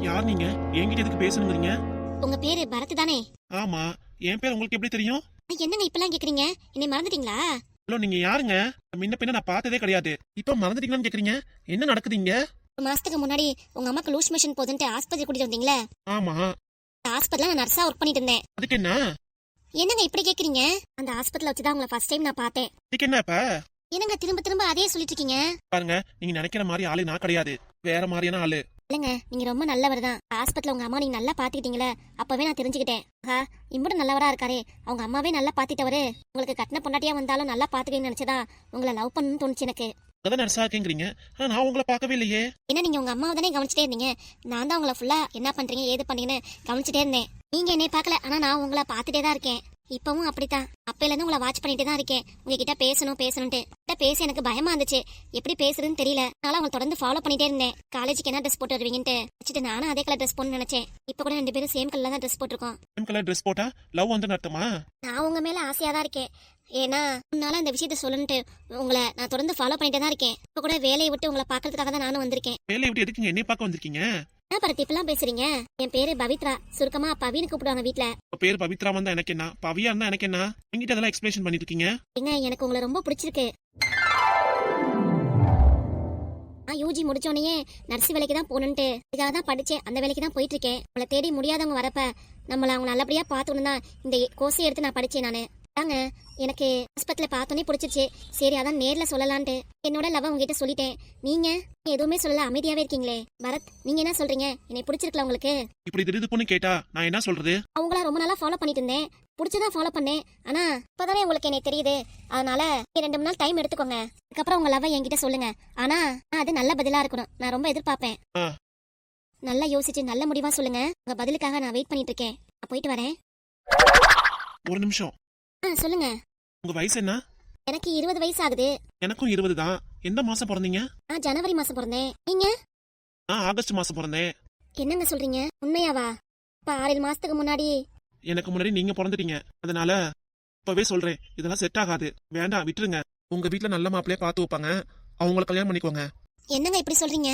யார் நீங்க? என்கிட்ட எதுக்கு பேசணுங்கிறீங்க? உங்க பேரு பரத் தானே? ஆமா. என் பேர் உங்களுக்கு எப்படி தெரியும்? என்னங்க இப்பெல்லாம் கேக்குறீங்க? என்னை மறந்துட்டீங்களா? ஹலோ, நீங்க யாருங்க? முன்ன பின்ன நான் பார்த்ததே கிடையாது. இப்ப மறந்துட்டீங்களான்னு கேக்குறீங்க. என்ன நடக்குதுங்க? ஒரு மாசத்துக்கு முன்னாடி உங்க அம்மாக்கு லூஸ் மோஷன் போகுதுன்ட்டு ஆஸ்பத்திரி கூட்டிட்டு வந்தீங்களே? ஆமா. ஹாஸ்பிட்டல்ல நான் நர்ஸா ஒர்க் பண்ணிட்டு இருந்தேன். அதுக்கு என்ன? என்னங்க இப்படி கேக்குறீங்க? அந்த ஹாஸ்பிட்டல்ல வச்சுதான் உங்களை ஃபர்ஸ்ட் டைம் நான் பார்த்தேன். அதுக்கு என்ன இப்ப? என்னங்க திரும்ப திரும்ப அதே சொல்லிட்டு இருக்கீங்க? பாருங்க, நீங்க நினைக்கிற மாதிரி ஆளு நான் கிடையாது. வேற மாதிரியான ஆளு. இல்லங்க, நீங்க ரொம்ப நல்லவர் தான். ஹாஸ்பிட்டல்ல உங்க அம்மா நீங்க நல்லா பாத்துக்கிட்டீங்களே, அப்பவே நான் தெரிஞ்சுக்கிட்டேன். இம்புட்டு நல்லவரா இருக்காரே, அவங்க அம்மாவே நல்லா பாத்திட்டவரு. உங்களுக்கு கட்டின பொண்டாட்டியா வந்தாலும் நல்லா பாத்துக்கன்னு நினைச்சதா உங்களை லவ் பண்ணணும்னு தோணுச்சு எனக்கு. அதான் நர்ஸா இருக்கீங்க. ஆனா நான் உங்களை பார்க்கவே இல்லையே. என்ன நீங்க உங்க அம்மாவை தானே கவனிச்சிட்டே இருந்தீங்க? நான் தான் உங்களை ஃபுல்லா என்ன பண்றீங்க ஏது பண்ணீங்கன்னு கவனிச்சிட்டே இருந்தேன். நீங்க என்னை பார்க்கல, ஆனா நான் உங்களை பாத்துட்டே தான் இருக்கேன். இப்பவும் அப்படித்தான். அப்பையில இருந்து உங்களை வாட்ச் பண்ணிட்டே தான் இருக்கேன். உங்ககிட்ட பேசணும்ட்டு பேச எனக்கு பயமா இருந்துச்சு. எப்படி பேசுறதுன்னு தெரியல. அதனால உங்களை தொடர்ந்து ஃபாலோ பண்ணிட்டே இருந்தேன். காலேஜுக்கு என்ன ட்ரெஸ் போட்டு வருவீங்கன்ட்டு வச்சுட்டு நானும் அதே கலர் ட்ரெஸ் போடணும்னு நினைச்சேன். இப்ப கூட 2 பேரும் சேம் கலர்ல தான் ட்ரெஸ் போட்டிருக்கோம். சேம் கலர் ட்ரெஸ் போட்டா லவ் வந்து நடத்துமா? நான் உங்க மேல ஆசையா தான் இருக்கேன். ஏன்னா முன்னால இந்த விஷயத்த சொல்லணும்ட்டு உங்களை நான் தொடர்ந்து ஃபாலோ பண்ணிட்டே தான் இருக்கேன். இப்ப கூட வேலையை விட்டு உங்களை பாக்குறதுக்காக தான் நானும் வந்திருக்கேன். வேலையை விட்டு எதுக்குங்க என்னை பார்க்க வந்திருக்கீங்க? என்ன பரத்தி இப்பெல்லாம் பேசுறீங்க? என் பேரு பவித்ரா, சுருக்கமா பவின்னு கூப்பிடுவாங்க வீட்டுல. பேர் பவித்ரா வந்தா எனக்கு என்ன, பவியா இருந்தா எனக்கு என்ன? என்கிட்ட அதெல்லாம் எக்ஸ்பிளேஷன் பண்ணிட்டு இருக்கீங்க. என்ன, எனக்கு உங்களை ரொம்ப பிடிச்சிருக்கு. நான் யூஜி முடிச்சோடனே நர்ஸ் வேலைக்கு தான் போகணுன்ட்டு இதுக்காக தான் படிச்சேன். அந்த வேலைக்கு தான் போயிட்டு இருக்கேன். உங்களை தேடி முடியாதவங்க வரப்ப நம்மள அவங்க நல்லபடியா பார்த்துக்கணும் தான் இந்த கோர்ஸை எடுத்து நான் படிச்சேன். நானு தாங்க எனக்கு ஹாஸ்பிட்டல பார்த்தோன்னே பிடிச்சிருச்சு. சரி அதான் நேர்ல சொல்லலான்ட்டு என்னோட லவ் உங்ககிட்ட சொல்லிட்டேன். நீங்க எதுவுமே சொல்லல, அமைதியாவே இருக்கீங்களே. பரத், நீங்க என்ன சொல்றீங்க? என்னை பிடிச்சிருக்கல உங்களுக்கு? இப்படி திடுதுப்புன்னு கேட்டா நான் என்ன சொல்றது? அவங்கள ரொம்ப நாளா ஃபாலோ பண்ணிட்டு இருந்தேன். பிடிச்சதான் ஃபாலோ பண்ணேன். ஆனா இப்பதானே உங்களுக்கு என்ன தெரியுது. அதனால 2 நாள் டைம் எடுத்துக்கோங்க. அதுக்கப்புறம் உங்க லவ் என்கிட்ட சொல்லுங்க. ஆனா அது நல்ல பதிலா இருக்கணும். நான் ரொம்ப எதிர்பார்ப்பேன். நல்லா யோசிச்சு நல்ல முடிவா சொல்லுங்க. உங்க பதிலுக்காக நான் வெயிட் பண்ணிட்டு இருக்கேன். நான் போயிட்டு வரேன். ஒரு நிமிஷம். சொல்லுங்க. உங்க வயசு என்ன? எனக்கு 20 வயசு ஆகுது. எனக்கும் 20 தான். எந்த மாசம் பிறந்தீங்க? நான் ஜனவரி மாசம் பிறந்தேன். நீங்க? நான் ஆகஸ்ட் மாசம் பிறந்தேன். என்னங்க சொல்றீங்க? உண்மையாவா? இப்ப 6 மாசத்துக்கு முன்னாடி எனக்கு முன்னாடி நீங்க பிறந்துட்டீங்க. அதனால இப்பவே சொல்றேன், இதெல்லாம் செட் ஆகாது. வேண்டாம், விட்டுருங்க. உங்க வீட்டுல நல்ல மாப்பிள்ளைய பார்த்து வைப்பாங்க, அவங்கள கல்யாணம் பண்ணிக்கோங்க. என்னங்க இப்படி சொல்றீங்க?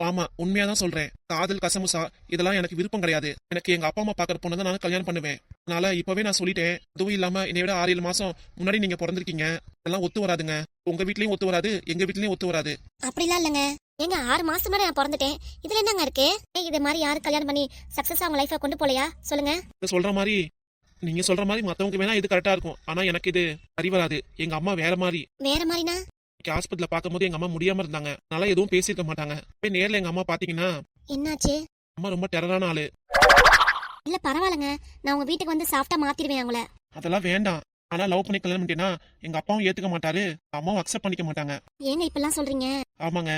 ஆமா, உண்மையாதான் சொல்றேன். காதல் கசமுசா இதெல்லாம் எனக்கு விருப்பம் கிடையாது. எனக்கு எங்க அப்பா அம்மா பாக்குற பொண்ணு தான் நான் கல்யாணம் பண்ணுவேன். அதனால இப்பவே நான் சொல்லிட்டேன். அதுவும் இல்லாம என்னை விட 6-7 மாசம் முன்னாடி நீங்க பிறந்திருக்கீங்க. இதெல்லாம் ஒத்து வராதுங்க. உங்க வீட்லயும் ஒத்து வராது, எங்க வீட்லயும் ஒத்து வராது. அப்படிலாம் இல்லங்க. ஏங்க 6 மாசம் முன்னாடி நான் பிறந்துட்டேன். இதுல என்னங்க இருக்கு? இது மாதிரி யாரு கல்யாணம் பண்ணி சக்சஸ் அவங்க லைஃப கொண்டு போலையா? சொல்லுங்க. சொல்ற மாதிரி நீங்க சொல்ற மாதிரி மத்தவங்க வேணா இது கரெக்டா இருக்கும். ஆனா எனக்கு இது சரி வராது. எங்க அம்மா வேற மாதிரி. வேற மாதிரினா? ஹாஸ்பிட்டல்ல பாக்கும்போது எங்க அம்மா முடியாம இருந்தாங்க. அதனால எதுவும் பேசிருக்க மாட்டாங்க. போய் நேர்ல எங்க அம்மா பாத்தீங்கன்னா என்னாச்சு? அம்மா ரொம்ப டெரரான ஆளு. இல்ல பரவாயில்லங்க, நான் உங்க வீட்டுக்கு வந்து சாஃப்டா மாத்திடுவேன் அவங்கள. அதெல்லாம் வேண்டாம். ஆனா லவ் பண்ணி கல்யாணம் பண்ணிட்டேன்னா எங்க அப்பாவும் ஏத்துக்க மாட்டாரு, அம்மாவும் அக்செப்ட் பண்ணிக்க மாட்டாங்க. ஏங்க இப்பெல்லாம் சொல்றீங்க? ஆமாங்க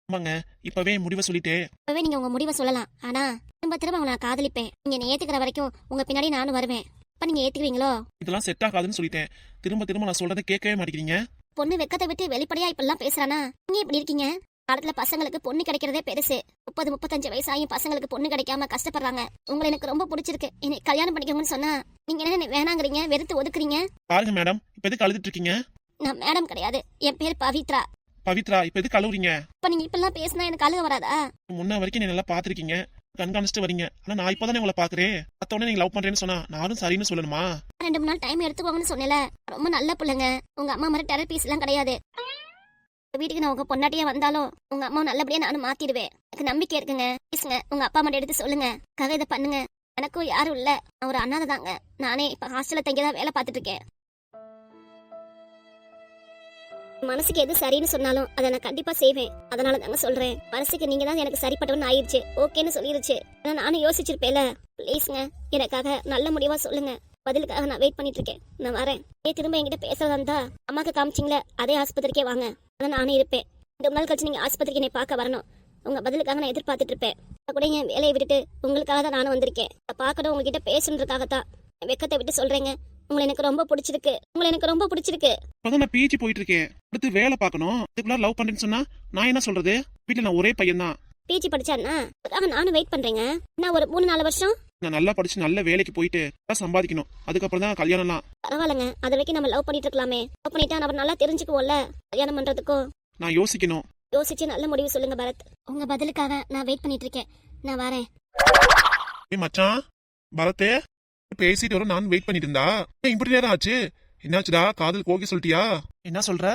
ஆமாங்க, இப்பவே முடிவை சொல்லிட்டேன். இப்பவே நீங்க உங்க முடிவை சொல்லலாம். ஆனா திரும்ப திரும்ப அவங்களை நான் காதலிப்பேன். நீங்க என்ன ஏத்துக்கிற வரைக்கும் உங்க பின்னாடி நானும் வருவேன். இப்ப நீங்க ஏத்துக்குவீங்களோ? இதெல்லாம் செட் ஆகாதுன்னு சொல்லிட்டேன். திரும்ப திரும்ப நான் சொல்றதை கேட்கவே மாட்டேங்கிறீங்க. பொண்ணு வெக்கத்தை விட்டு வெளிப்படையா இப்பெல்லாம் பேசுறானா? நீங்க இப்படி இருக்கீங்க. காலத்துல பசங்களுக்கு பொண்ணு கிடைக்கிறதே பெருசு. 30-35 வயசாயும் பசங்களுக்கு பொண்ணு கிடைக்காம கஷ்டப்படுறாங்க. உங்களை எனக்கு ரொம்ப பிடிச்சிருக்கு, என்னை கல்யாணம் பண்ணிக்கோங்கன்னு சொன்னா நீங்க என்ன வேணாங்கிறீங்க, வெறுத்து ஒதுக்குறீங்க. பாருங்க மேடம், இப்ப எதுக்கு அழுதுட்டு இருக்கீங்க? நான் மேடம் கிடையாது, என் பேர் பவித்ரா. பவித்ரா, இப்ப எதுக்கு அழுவுறீங்க? இப்ப நீங்க இப்பெல்லாம் பேசினா எனக்கு அழுக வராதா? முன்ன வரைக்கும் நீங்க நல்லா பாத்திருக்கீங்க, கண்காணிச்சுட்டு வரீங்க. ஆனா நான் இப்பதானே உங்களை பாக்குறேன். அத்தோட நீங்க லவ் பண்றேன்னு சொன்னா நானும் சரின்னு சொல்லணுமா? 2 நாள் டைம் எடுத்துக்கோங்கன்னு சொன்னேல. ரொம்ப நல்ல பிள்ளைங்க. உங்க அம்மா மாதிரி தெரபிஸ் எல்லாம் கிடையாது. வீட்டுக்கு நான் உங்க பொண்டாட்டியா வந்தாலும் உங்க அம்மா நல்லபடியா நானும் மாத்திடுவேன். எனக்கு நம்பிக்கை இருக்குங்க. பேசுங்க, உங்க அப்பா மட்டும் எடுத்து சொல்லுங்க. கதை இதை பண்ணுங்க. எனக்கும் யாரும் இல்ல, நான் ஒரு அண்ணாதை தாங்க. நானே இப்ப ஹாஸ்டல்ல தங்கிதான் வேலை பார்த்துட்டு இருக்கேன். மனசுக்கு எது சரின்னு சொன்னாலும் அதை நான் கண்டிப்பா செய்வேன். அதனால தாங்க சொல்றேன். மனசுக்கு நீங்க தான் எனக்கு சரிப்பட்டவன்னு ஆயிடுச்சு, ஓகேன்னு சொல்லிருச்சு. ஆனா நானும் யோசிச்சிருப்பேல. ப்ளீஸ்ங்க, எனக்காக நல்ல முடிவா சொல்லுங்க. பதிலுக்காக நான் வெயிட் பண்ணிட்டு இருக்கேன். நான் வரேன். திரும்ப என்கிட்ட பேசுறதா இருந்தா அம்மாக்கு காமிச்சிங்களே அதே ஆஸ்பத்திரிக்கே வாங்க. அதான் நானே இருப்பேன். 2 நாள் கழிச்சு நீங்க ஆஸ்பத்திரிக்கு என்னை பார்க்க வரணும். உங்க பதிலுக்காக நான் எதிர்பார்த்துட்டு இருப்பேன். கூட என் வேலையை விட்டுட்டு உங்களுக்காக தான் நானும் வந்திருக்கேன். பார்க்கணும், உங்ககிட்ட பேசுறதுக்காகத்தான். வெக்கத்தை விட்டு சொல்றேங்க, உங்களை எனக்கு ரொம்ப பிடிச்சிருக்கு. இப்பதான் நான் பிஜி போயிட்டு இருக்கேன். அடுத்து வேலை பார்க்கணும். அதுக்குள்ள லவ் பண்றேன்னு சொன்னா நான் என்ன சொல்றது? வீட்டுல நான் ஒரே பையன் தான். பிஜி படிச்சான்னா அதுக்காக நானும் வெயிட் பண்றேங்க. நான் ஒரு 3-4 வருஷம் நான் நல்லா படிச்சு நல்ல வேலைக்கு போயிட்டு சம்பாதிக்கணும். அதுக்கப்புறம் தான் கல்யாணம்லாம். பரவாயில்லங்க, அது வரைக்கும் நம்ம லவ் பண்ணிட்டு இருக்கலாமே. லவ் பண்ணிட்டா நம்ம நல்லா தெரிஞ்சுக்குவோம்ல கல்யாணம் பண்றதுக்கும். நான் யோசிக்கணும். யோசிச்சு நல்ல முடிவு சொல்லுங்க பரத். உங்க பதிலுக்காக நான் வெயிட் பண்ணிட்டு இருக்கேன். நான் வரேன். ஏய் மச்சான், பரத்தே பேசிட்டு வர நான் வெயிட் பண்ணிட்டு இருந்தா இப்படி நேரம் ஆச்சு. என்னாச்சுடா, காதல் கோகி சொல்லிட்டியா? என்ன சொல்ற?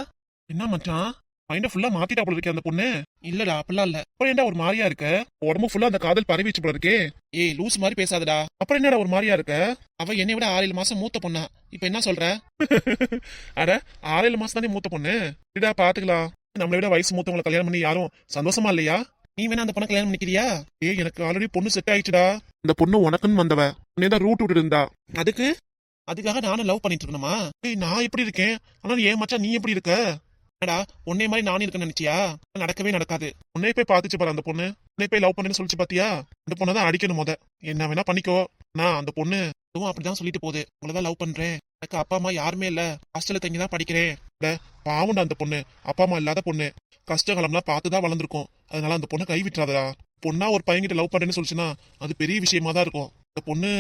என்ன மச்சான், மைண்ட ஃபுல்லா மாத்திட்டா போல இருக்கே அந்த பொண்ணு. இல்லடா, அப்படிலாம் இல்ல. அப்புறம் ஏன்டா ஒரு மாதிரியா இருக்க? உடம்பு ஃபுல்லா அந்த காதல் பரவிச்சு போல இருக்கே. ஏய் லூஸ் மாதிரி பேசாதடா. அப்புறம் என்னடா ஒரு மாதிரியா இருக்க? அவ என்னை விட 6-7 மாசம் மூத்த பொண்ணா. இப்ப என்ன சொல்ற? அட 6-7 மாசம் தானே மூத்த பொண்ணு. இதா பாத்துக்கலாம். நம்மளை விட வயசு மூத்தவங்களை கல்யாணம் பண்ணி யாரும் சந்தோஷமா இல்லையா? நீ வேணா அந்த பொண்ணை கல்யாணம் பண்ணிக்கிறியா? ஏய் எனக்கு ஆல்ரெடி பொண்ணு செட் ஆயிடுச்சுடா. இந்த பொண்ணு உனக்குன்னு வந்தவ. உன்னே தான் ரூட் விட்டு இருந்தா. அதுக்காக நானும் லவ் பண்ணிட்டு இருக்கணுமா? ஏய் நான் எப்படி இருக்கேன், ஆனா ஏன் மச்சான் நீ எப்படி இருக்க? என்னடா உன்னே மாதிரி நானும் இருக்கேன்னு நினைச்சியா? நடக்கவே நடக்காது. உன்னே போய் பாத்துச்சு பாரு அந்த பொண்ணு. உன்னே போய் லவ் பண்ணுன்னு சொல்லிச்சு பாத்தியா? அந்த பொண்ணை தான் அடிக்கணும் முத. என்ன வேணா பண்ணிக்கோ. நான் அந்த பொண்ணு அதுவும் அப்படிதான் சொல்லிட்டு போகுது. உங்களதான் லவ் பண்றேன், எனக்கு அப்பா அம்மா யாருமே இல்ல, ஹாஸ்டல்ல தங்கி தான் படிக்கிறேன். பாவுண்டா அந்த பொண்ணு, அப்பா அம்மா இல்லாத பொண்ணு, கஷ்ட காலம்லாம் பார்த்துதான் வளர்ந்துருக்கும். அதனால அந்த பொண்ணை கை விட்டுறாதடா. பொண்ணா ஒரு பையன்கிட்ட லவ் பண்றேன்னு சொல்லிச்சுன்னா அது பெரிய விஷயமா தான் இருக்கும். அந்த பொண்ணு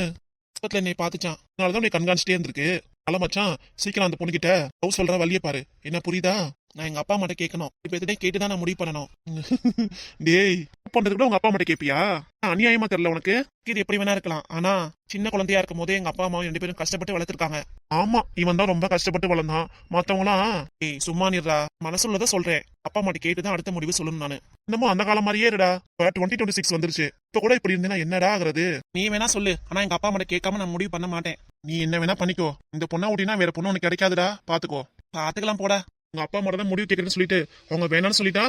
பக்கத்துல என்னை பாத்துச்சான், அதனாலதான் உன்னை கண்காணிச்சிட்டே இருந்திருக்கு. அல்ல மச்சான், சீக்கிரம் அந்த பொண்ணுகிட்ட லவ் சொல்ற வழியை பாரு. என்ன புரியுதா? நான் எங்க அப்பா அம்மாட்ட கேட்கணும். இப்ப எதுடே கேட்டுதான் நான் முடிவு பண்ணணும். டேய் பண்றது கூட உங்க அப்பா அம்மாட்ட கேப்பியா? அநியாயமா தெரியல உனக்கு? இது எப்படி வேணா இருக்கலாம், ஆனா சின்ன குழந்தையா இருக்கும் போதே எங்க அப்பா அம்மா 2 பேரும் கஷ்டப்பட்டு வளர்த்திருக்காங்க. ஆமா, இவன் தான் ரொம்ப கஷ்டப்பட்டு வளர்ந்தான். மத்தவங்களாம் ஏய் சும்மா நிறா, மனசுள்ளதான் சொல்றேன். அப்பா அம்மாட்ட கேட்டுதான் அடுத்த முடிவு சொல்லணும் நானு. இன்னமும் அந்த காலம் மாதிரியே இருடா. 2026 வந்துருச்சு. இப்ப கூட இப்படி இருந்தேன்னா என்னடா ஆகுறது? நீ வேணா சொல்லு, ஆனா எங்க அப்பா அம்மாட்ட கேட்காம நான் முடிவு பண்ண மாட்டேன். நீ என்ன வேணா பண்ணிக்கோ. இந்த பொண்ணா ஓட்டினா வேற பொண்ணு உனக்கு கிடைக்காதுடா. பாத்துக்கோ. பாத்துக்கலாம் போடா. உங்க அப்பா அம்மா தான் முடிவு கேட்கறேன்னு சொல்லிட்டு அவங்க வேணான்னு சொல்லிட்டா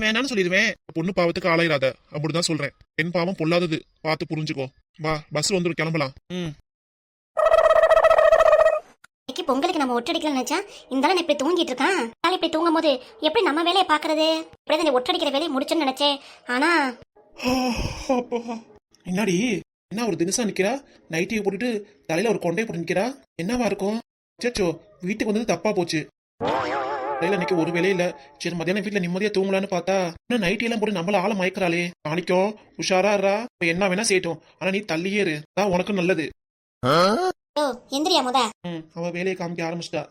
வேணான்னு சொல்லிடுவேன். பொண்ணு பாவத்துக்கு ஆளாயிராத, அப்படிதான் சொல்றேன். பெண் பாவம் பொல்லாதது, பார்த்து புரிஞ்சுக்கோ. வா பஸ் வந்துடும், கிளம்பலாம். இன்னைக்கு பொங்கலுக்கு நம்ம ஒட்டடிக்கல நினைச்சா இந்த ஆளு இப்படி தூங்கிட்டு இருக்கான். ஆள் இப்படி தூங்கும் போது எப்படி நம்ம வேலையை பாக்குறது? இப்படிதான் இந்த ஒட்டடிக்கிற வேலையை முடிச்சுன்னு நினைச்சேன். ஆனா என்னடி என்ன ஒரு தினசா நிக்கிறா? நைட்டியை போட்டுட்டு தலையில ஒரு கொண்டையை போட்டு நிக்கிறா. என்னவா இருக்கும்? சேச்சோ, வீட்டுக்கு வந்தது தப்பா போச்சு. அன்னைக்கு ஒரு வேலையில சரி மத்தியானம் வீட்டுல நிம்மதியா தூங்கலான்னு பார்த்தா இன்னும் நைட்டி எல்லாம் போட்டு நம்மள ஆள மயக்கிறாளே. மாணிக்கம் உஷாரா, என்ன வேணா செய்யட்டும், ஆனா நீ தள்ளியே இரு, தான் உனக்கு நல்லது. ஓ எந்திரியா முத. அவ வேலையை காமிக்க ஆரம்பிச்சிட்டா.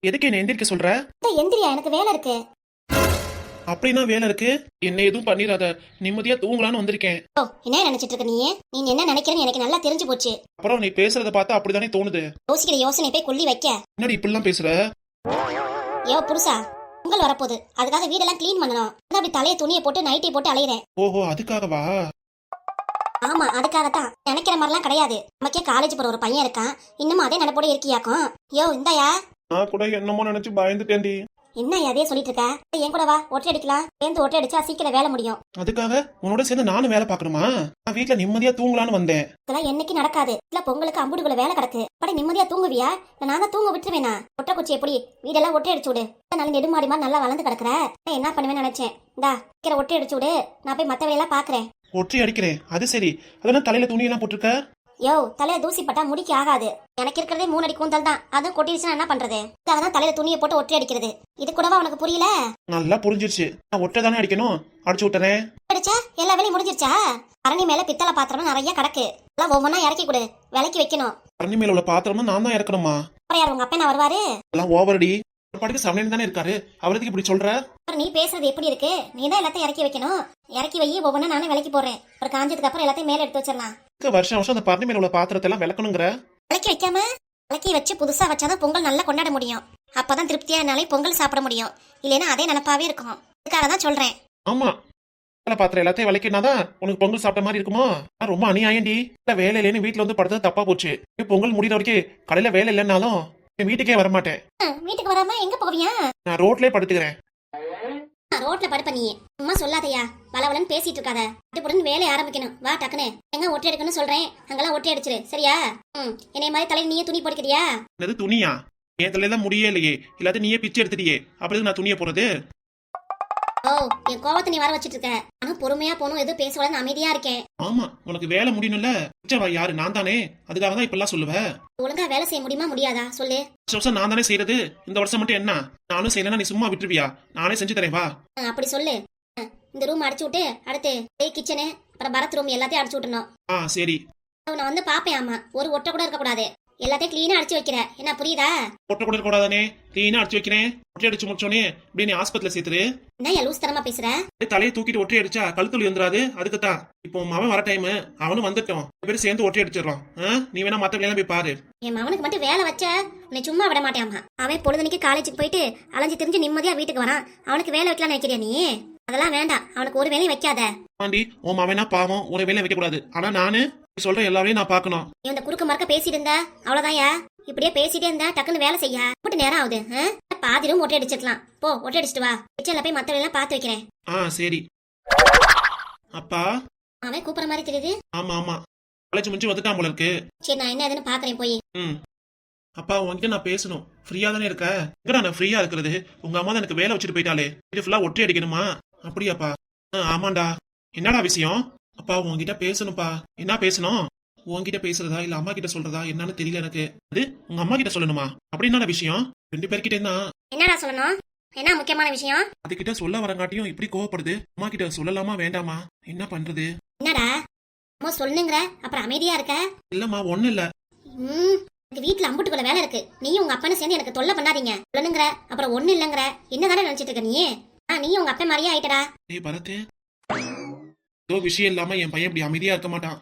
எதுக்கு என்ன எந்திரிக்க சொல்ற? எந்திரியா, எனக்கு வேலை இருக்கு. அப்படின்னா வேலை இருக்கு, என்ன எதுவும் பண்ணிடாத, நிம்மதியா தூங்கலான்னு வந்திருக்கேன். ஓ என்ன நினைச்சிட்டு இருக்க நீ? நீ என்ன நினைக்கிறேன்னு எனக்கு நல்லா தெரிஞ்சு போச்சு. அப்புறம் நீ பேசுறத பார்த்தா அப்படிதானே தோணுது. யோசிக்கிற யோசனை போய் கொல்லி வைக்க. என்னடி இப்படிலாம் பேசுற? யோ புருஷா, பொங்கல் வரப்போகுது, அதுக்காக வீடெல்லாம் கிளீன் பண்ணணும். அப்படி தலைய துணியை போட்டு நைட்டி போட்டு அலையிறேன். ஓஹோ அதுக்காகவா? ஆமா அதுக்காகத்தான். நினைக்கிற மாதிரிலாம் கிடையாது. நமக்கே காலேஜ் போற ஒரு பையன் இருக்கான், இன்னமும் அதே நினைப்போட இருக்கியாக்கும். யோ இந்தாயா. நான் கூட என்னமோ நினைச்சு பயந்துட்டேன்டி. என்ன அதே சொல்லிட்டு இருக்க? என் கூட வா, ஒட்டை அடிக்கலாம். சேர்ந்து ஒட்டை அடிச்சா சீக்கிரம் வேலை முடியும். அதுக்காக உன்னோட சேர்ந்து நானும் வேலை பாக்கணுமா? நான் வீட்டுல நிம்மதியா தூங்கலான்னு வந்தேன். இதெல்லாம் என்னைக்கு நடக்காது. இல்ல பொங்கலுக்கு அம்புடுக்குள்ள வேலை கிடக்கு, அப்படி நிம்மதியா தூங்குவியா? நான் தான் தூங்க விட்டுருவேனா? ஒட்டை குச்சி எப்படி வீடெல்லாம் ஒட்டை அடிச்சு விடு. நல்ல நெடுமாடி மாதிரி நல்லா வளர்ந்து கிடக்குற. என்ன பண்ணுவேன்னு நினைச்சேன். இந்தா சீக்கிரம் ஒட்டை அடிச்சு விடு, நான் போய் மத்த வேலையெல்லாம் பாக்குறேன். ஒற்றி அடிக்கிறேன், அது சரி. அதெல்லாம் தலையில துணி எல்லாம் போட்டிருக்க. யோ தலையில தூசி பட்டா முடிக்க ஆகாது. எனக்கு இருக்கிறதே 3 அடி கூந்தல் தான், அதுவும் கொட்டிடுச்சுன்னா என்ன பண்றது? அதான் தலையில துணியை போட்டு ஒட்டை அடிக்கிறது. இது கூடவா உனக்கு புரியல? நல்லா புரிஞ்சிருச்சு. நான் ஒட்டை தானே அடிக்கணும், அடிச்சு விட்டுறேன். அடிச்சா எல்லா வேலையும் முடிஞ்சிருச்சா? அரணி மேல பித்தளை பாத்திரம் நிறைய கிடக்கு, எல்லாம் ஒவ்வொன்னா இறக்கி கொடு, விலைக்கு வைக்கணும். அரணி மேல உள்ள பாத்திரமும் நான் தான் இறக்கணுமா? அப்புறம் யார் உங்க அப்பா என்ன வருவாரு? எல்லாம் ஓவரடி. பாட்டுக்கு சமையல் தானே இருக்காரு, அவருக்கு இப்படி சொல்ற? நீ பேசுறது எப்படி இருக்கு? நீ தான் எல்லாத்தையும் இறக்கி வைக்கணும். இறக்கி வை, ஒவ்வொன்னா நானே விலைக்கு போடுறேன். ஒரு காஞ்சதுக்கு அப்புறம் எல்லாத்தையும் மேல எடுத்து வச்சிடலாம். வருஷம் வருஷம் அந்த பரணி மேல உள்ள பாத்திரத்தை எல்லாம் விளக்கணுங்கிற? விலைக்கு வைக்காம விலைக்கு வச்சு புதுசா வச்சாதான் பொங்கல் நல்லா கொண்டாட முடியும். அப்பதான் திருப்தியா என்னாலே பொங்கல் சாப்பிட முடியும். இல்லைன்னா அதே நினப்பாவே இருக்கும். அதுக்காக தான் சொல்றேன். ஆமா, பாத்திரம் எல்லாத்தையும் விளக்கினாதான் உனக்கு பொங்கல் சாப்பிட்ட மாதிரி இருக்குமோ? ரொம்ப அநியாயண்டி. வேலை இல்லைன்னு வீட்டுல வந்து படுத்தது தப்பா போச்சு. பொங்கல் முடிகிற வரைக்கும் கடையில வேலை இல்லைன்னாலும் என் வீட்டுக்கே வரமாட்டேன். வீட்டுக்கு வராம எங்க போவியா? நான் ரோட்லயே படுத்துக்கிறேன். ரோட்ல படுப்ப நீ அம்மா சொல்லாதையா, பலவலன்னு பேசிட்டு இருக்காத. அட்டுப்புடன் வேலையை ஆரம்பிக்கணும். வா டக்குனு. எங்க ஒட்டை எடுக்கணும்னு சொல்றேன், அங்கெல்லாம் ஒட்டை அடிச்சிரு சரியா? என்னைய மாதிரி தலையில நீயே துணி போட்டுக்கிறியா? என்னது துணியா? என் தலையில முடியே இல்லையே, இல்லாத நீயே பிச்சை எடுத்துட்டியே, அப்படி நான் துணியை போறது? ஓ என் கோவத்தை நீ வர வச்சிட்டு இருக்க. ஆனா பொறுமையா போனும், எதுவும் பேசக்கூடாது, அமைதியா இருக்கேன். ஆமா, உனக்கு வேலை முடியணும்ல. யாரு? நான் தானே. அதுக்காக தான் இப்பெல்லாம் சொல்லுவேன். ஒழுங்கா வேலை செய்ய முடியுமா முடியாதா சொல்லு. வருஷம் நான் தானே செய்யறது, இந்த வருஷம் மட்டும் என்ன நானும் செய்யலன்னா நீ சும்மா விட்டுருவியா? நானே செஞ்சு தரேன் வா. அப்படி சொல்லு. இந்த ரூம் அடிச்சு விட்டு அடுத்து கிச்சனு அப்புறம் பரத் ரூம் எல்லாத்தையும் அடிச்சு விட்டணும். சரி. நான் வந்து பாப்பேன். ஆமா, ஒரு ஒட்டை கூட இருக்க கூடாது. எல்லாத்தையும் கிளீனா அடிச்சு வைக்கிற என்ன புரியுதா? ஒற்றை கூட கூடாதானே, கிளீனா அடிச்சு வைக்கிறேன். ஒற்றை அடிச்சு முடிச்சோனே இப்படியே நீ ஆஸ்பத்திரியில சேர்த்துரு. என்ன லூஸ் தரமா பேசுற? அப்படியே தலையை தூக்கிட்டு ஒற்றை அடிச்சா கழுத்துல வந்துடாது. அதுக்கு தான் இப்போ உன் மவன் வர டைம், அவனும் வந்துட்டோம், ரெண்டு பேரும் சேர்ந்து ஒற்றை அடிச்சிடறோம். நீ வேணா மத்த வேலையெல்லாம் போய் பாரு. என் மவனுக்கு மட்டும் வேலை வச்ச உன்னை சும்மா விட மாட்டேன். அவன் பொழுதுனைக்கு காலேஜுக்கு போயிட்டு அலைஞ்சு திரிஞ்சு நிம்மதியா வீட்டுக்கு வரான். அவனுக்கு வேலை வைக்கலாம்னு நினைக்கிறியா நீ? அதெல்லாம் வேண்டாம், அவனுக்கு ஒரு வேலையும் வைக்காத. ஆண்டி, உன் மவனா பாவம், ஒரு வேலையை வைக்க கூடாது. ஆனா நானு நீ சொல்ற எல்லா வேலையும் நான் பாக்கணும். நீ இந்த குறுக்க மறுக்க பேசிட்டு இருந்த அவ்வளவுதான். இப்படியே பேசிட்டே இருந்தா டக்குன்னு வேலை செய்ய போட்டு நேரம் ஆகுது. பாதி ரூம் ஒட்டை அடிச்சிடலாம். போ ஒட்டை அடிச்சிட்டு வா. கிச்சன்ல போய் மத்த வேலையெல்லாம் பார்த்து வைக்கிறேன். சரி. அப்பா. அவன் கூப்பிடுற மாதிரி தெரியுது. ஆமா ஆமா, காலேஜ் முடிஞ்சு வந்துட்டான் போல இருக்கு. சரி, நான் என்ன ஏதுன்னு பாக்குறேன் போய். அப்பா, உன்கிட்ட நான் பேசணும். ஃப்ரீயா தானே இருக்க? எங்கடா நான் ஃப்ரீயா இருக்கிறது? உங்க அம்மா தான் எனக்கு வேலை வச்சுட்டு போயிட்டாலே. இது ஃபுல்லா ஒற்றை அடிக்கணுமா? அப்படியாப்பா? ஆமாண்டா. என்னடா விஷயம்? அப்பா, உன்கிட்ட பேசணும்ப்பா. என்ன பேசணும்? உன்கிட்ட பேசுறதா இல்ல அம்மா கிட்ட சொல்றதா என்னன்னு தெரியல எனக்கு. அது உங்க அம்மா கிட்ட சொல்லணுமா? அப்படி என்னடா விஷயம்? ரெண்டு பேர்கிட்ட தான். என்னடா சொல்லணும்? என்ன முக்கியமான விஷயம்? அதுகிட்ட சொல்ல வரங்காட்டியும் இப்படி கோவப்படுது. அம்மா கிட்ட சொல்லலாமா வேண்டாமா? என்ன பண்றது? என்னடா அம்மா சொல்லுங்கிற அப்புறம் அமைதியா இருக்க? இல்லம்மா, ஒண்ணு இல்ல. எனக்கு வீட்டுல அம்புட்டுக்குள்ள வேலை இருக்கு. நீயும் உங்க அப்பனும் சேர்ந்து எனக்கு தொல்லை பண்ணாதீங்க. சொல்லணுங்கிற அப்புறம் ஒண்ணு இல்லங்கிற. என்னதானே நினைச்சிட்டு இருக்க நீ? நீயும் உங்க அப்பா மாதிரியே ஆயிட்டடா. டேய் பரத், ஏதோ விஷயம் இல்லாம என் பையன் இப்படி அமைதியா இருக்க மாட்டான்.